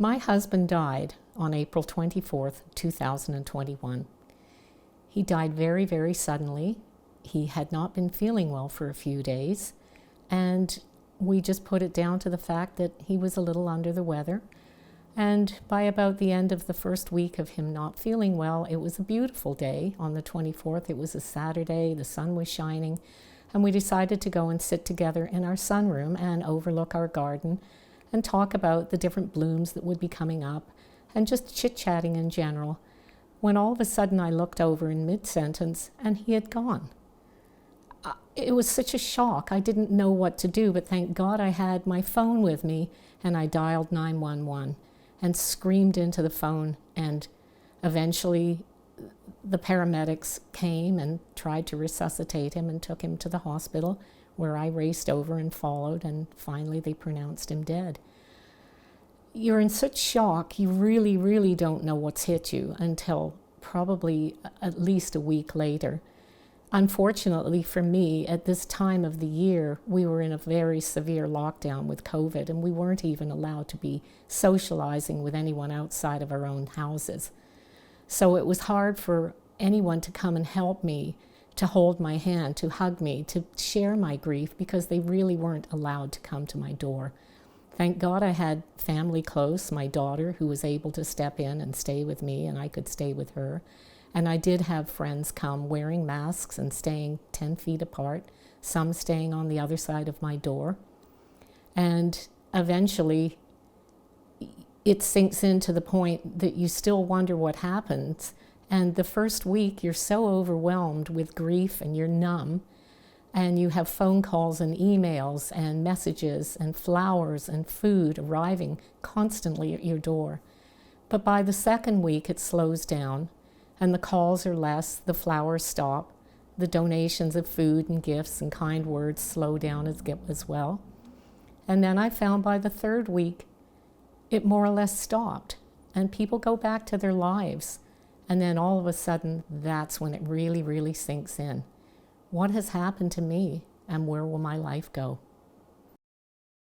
My husband died on April 24th, 2021. He died very, very suddenly. He had not been feeling well for a few days, and we just put it down to the fact that he was a little under the weather. And by about the end of the first week of him not feeling well, it was a beautiful day on the 24th. It was a Saturday, the sun was shining, and we decided to go and sit together in our sunroom and overlook our garden and talk about the different blooms that would be coming up and just chit-chatting in general, when all of a sudden I looked over in mid-sentence and he had gone. It was such a shock. I didn't know what to do, but thank God I had my phone with me, and I dialed 911 and screamed into the phone, and eventually the paramedics came and tried to resuscitate him and took him to the hospital, where I raced over and followed, and finally they pronounced him dead. You're in such shock, you really, really don't know what's hit you until probably at least a week later. Unfortunately for me, at this time of the year, we were in a very severe lockdown with COVID, and we weren't even allowed to be socializing with anyone outside of our own houses. So it was hard for anyone to come and help me, to hold my hand, to hug me, to share my grief, because they really weren't allowed to come to my door. Thank God I had family close, my daughter, who was able to step in and stay with me, and I could stay with her. And I did have friends come wearing masks and staying 10 feet apart, some staying on the other side of my door. And eventually, it sinks in to the point that you still wonder what happens. And the first week, you're so overwhelmed with grief and you're numb. And you have phone calls and emails and messages and flowers and food arriving constantly at your door. But by the second week, it slows down, and the calls are less, the flowers stop, the donations of food and gifts and kind words slow down as well. And then I found by the third week, it more or less stopped, and people go back to their lives. And then all of a sudden, that's when it really, really sinks in. What has happened to me, and where will my life go?